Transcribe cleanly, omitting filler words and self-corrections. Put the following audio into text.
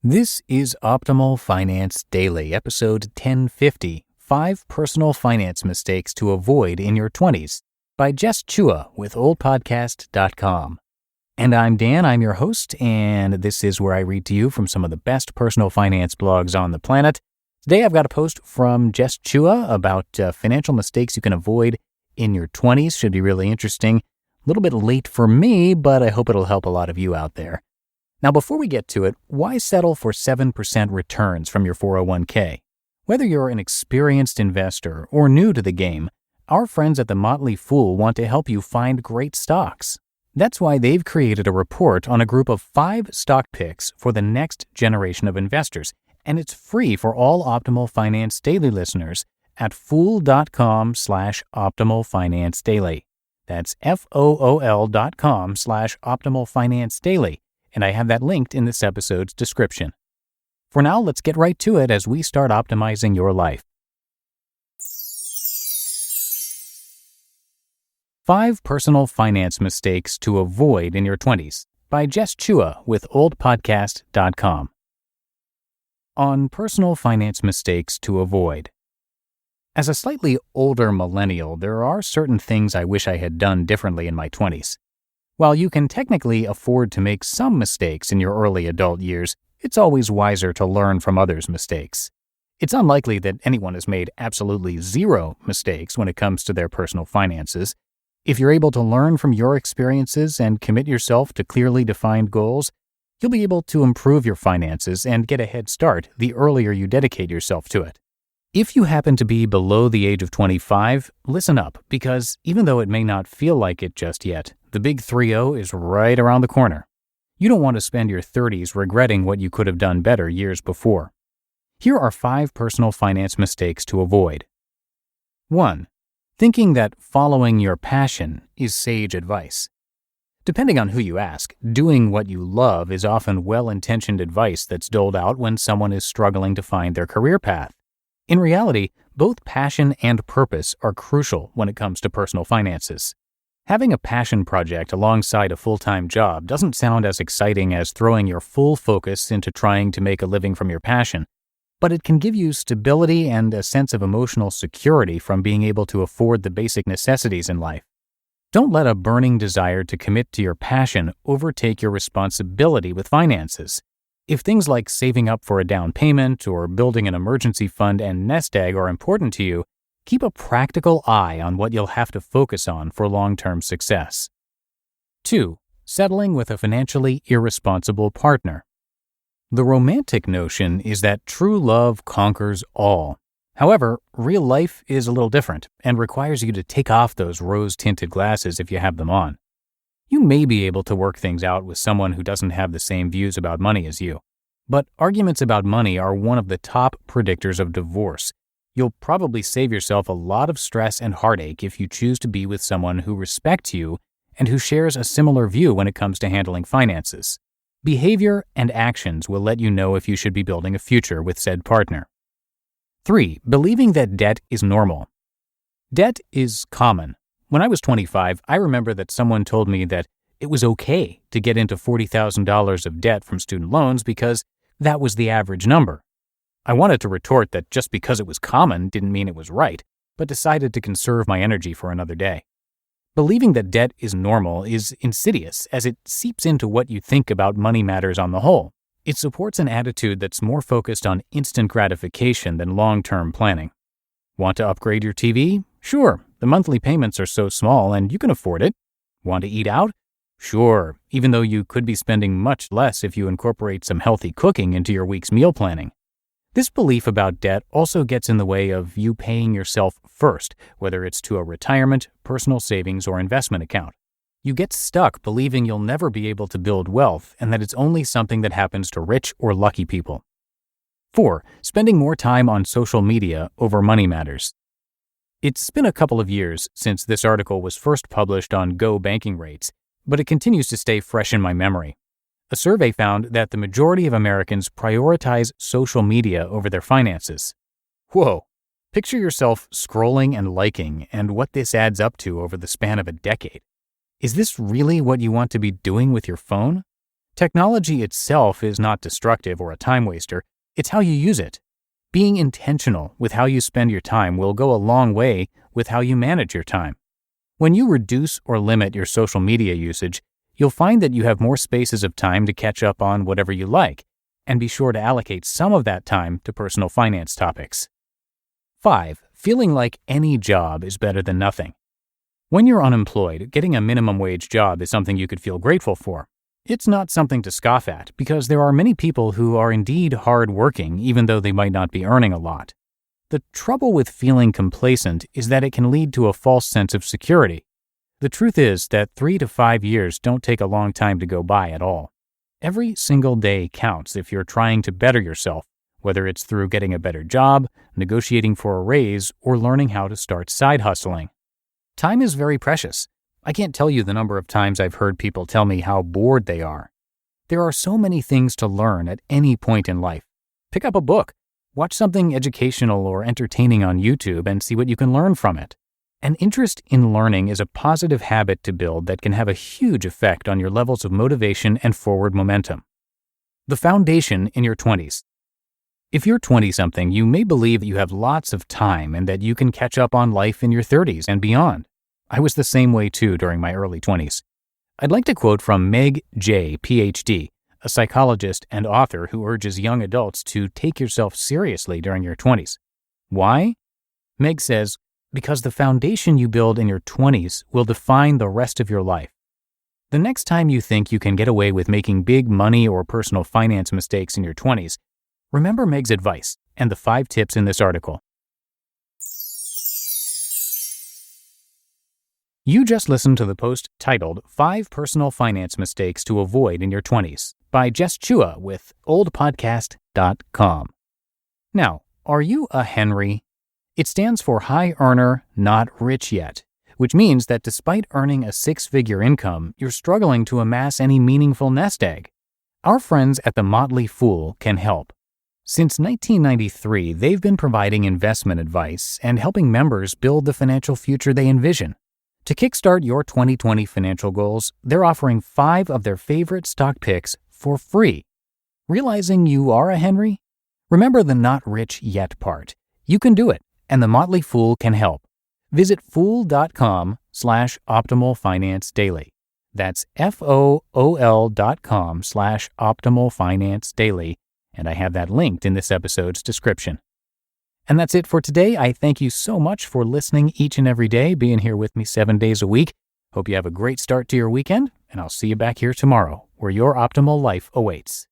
This is Optimal Finance Daily, episode 1050, 5 Personal Finance Mistakes to Avoid in Your 20s, by Jess Chua with oldpodcast.com. And I'm Dan, I'm your host, and this is where I read to you from some of the best personal finance blogs on the planet. Today I've got a post from Jess Chua about financial mistakes you can avoid in your 20s. Should be really interesting. A little bit late for me, but I hope it'll help a lot of you out there. Now, before we get to it, why settle for 7% returns from your 401k? Whether you're an experienced investor or new to the game, our friends at the Motley Fool want to help you find great stocks. That's why they've created a report on a group of 5 stock picks for the next generation of investors, and it's free for all Optimal Finance Daily listeners at fool.com/optimalfinancedaily. That's FOOL.com/optimalfinancedaily. And I have that linked in this episode's description. For now, let's get right to it as we start optimizing your life. 5 Personal Finance Mistakes to Avoid in Your 20s, by Jess Chua with oldpodcast.com. On personal finance mistakes to avoid. As a slightly older millennial, there are certain things I wish I had done differently in my 20s. While you can technically afford to make some mistakes in your early adult years, it's always wiser to learn from others' mistakes. It's unlikely that anyone has made absolutely zero mistakes when it comes to their personal finances. If you're able to learn from your experiences and commit yourself to clearly defined goals, you'll be able to improve your finances and get a head start the earlier you dedicate yourself to it. If you happen to be below the age of 25, listen up, because even though it may not feel like it just yet, the big 3-0 is right around the corner. You don't want to spend your 30s regretting what you could have done better years before. Here are 5 personal finance mistakes to avoid. 1. Thinking that following your passion is sage advice. Depending on who you ask, doing what you love is often well-intentioned advice that's doled out when someone is struggling to find their career path. In reality, both passion and purpose are crucial when it comes to personal finances. Having a passion project alongside a full-time job doesn't sound as exciting as throwing your full focus into trying to make a living from your passion, but it can give you stability and a sense of emotional security from being able to afford the basic necessities in life. Don't let a burning desire to commit to your passion overtake your responsibility with finances. If things like saving up for a down payment or building an emergency fund and nest egg are important to you, keep a practical eye on what you'll have to focus on for long-term success. 2. Settling with a financially irresponsible partner. The romantic notion is that true love conquers all. However, real life is a little different and requires you to take off those rose-tinted glasses if you have them on. You may be able to work things out with someone who doesn't have the same views about money as you, but arguments about money are one of the top predictors of divorce. You'll probably save yourself a lot of stress and heartache if you choose to be with someone who respects you and who shares a similar view when it comes to handling finances. Behavior and actions will let you know if you should be building a future with said partner. 3. Believing that debt is normal. Debt is common. When I was 25, I remember that someone told me that it was okay to get into $40,000 of debt from student loans because that was the average number. I wanted to retort that just because it was common didn't mean it was right, but decided to conserve my energy for another day. Believing that debt is normal is insidious as it seeps into what you think about money matters on the whole. It supports an attitude that's more focused on instant gratification than long-term planning. Want to upgrade your TV? Sure, the monthly payments are so small and you can afford it. Want to eat out? Sure, even though you could be spending much less if you incorporate some healthy cooking into your week's meal planning. This belief about debt also gets in the way of you paying yourself first, whether it's to a retirement, personal savings, or investment account. You get stuck believing you'll never be able to build wealth and that it's only something that happens to rich or lucky people. 4. Spending more time on social media over money matters. It's been a couple of years since this article was first published on Go banking rates, but it continues to stay fresh in my memory. A survey found that the majority of Americans prioritize social media over their finances. Whoa! Picture yourself scrolling and liking and what this adds up to over the span of a decade. Is this really what you want to be doing with your phone? Technology itself is not destructive or a time waster. It's how you use it. Being intentional with how you spend your time will go a long way with how you manage your time. When you reduce or limit your social media usage, you'll find that you have more spaces of time to catch up on whatever you like, and be sure to allocate some of that time to personal finance topics. 5. Feeling like any job is better than nothing. When you're unemployed, getting a minimum wage job is something you could feel grateful for. It's not something to scoff at, because there are many people who are indeed hard-working even though they might not be earning a lot. The trouble with feeling complacent is that it can lead to a false sense of security. The truth is that 3 to 5 years don't take a long time to go by at all. Every single day counts if you're trying to better yourself, whether it's through getting a better job, negotiating for a raise, or learning how to start side hustling. Time is very precious. I can't tell you the number of times I've heard people tell me how bored they are. There are so many things to learn at any point in life. Pick up a book. Watch something educational or entertaining on YouTube and see what you can learn from it. An interest in learning is a positive habit to build that can have a huge effect on your levels of motivation and forward momentum. The foundation in your 20s. If you're 20-something, you may believe that you have lots of time and that you can catch up on life in your 30s and beyond. I was the same way too during my early 20s. I'd like to quote from Meg J., Ph.D., a psychologist and author who urges young adults to take yourself seriously during your 20s. Why? Meg says, because the foundation you build in your 20s will define the rest of your life. The next time you think you can get away with making big money or personal finance mistakes in your 20s, remember Meg's advice and the 5 tips in this article. You just listened to the post titled 5 Personal Finance Mistakes to Avoid in Your 20s by Jess Chua with oldpodcast.com. Now, are you a Henry? It stands for High Earner, Not Rich Yet, which means that despite earning a 6-figure income, you're struggling to amass any meaningful nest egg. Our friends at The Motley Fool can help. Since 1993, they've been providing investment advice and helping members build the financial future they envision. To kickstart your 2020 financial goals, they're offering 5 of their favorite stock picks for free. Realizing you are a Henry? Remember the not rich yet part. You can do it, and the Motley Fool can help. Visit fool.com/optimalfinancedaily. That's FOOL.com/optimalfinancedaily, and I have that linked in this episode's description. And that's it for today. I thank you so much for listening each and every day, being here with me 7 days a week. Hope you have a great start to your weekend, and I'll see you back here tomorrow, where your optimal life awaits.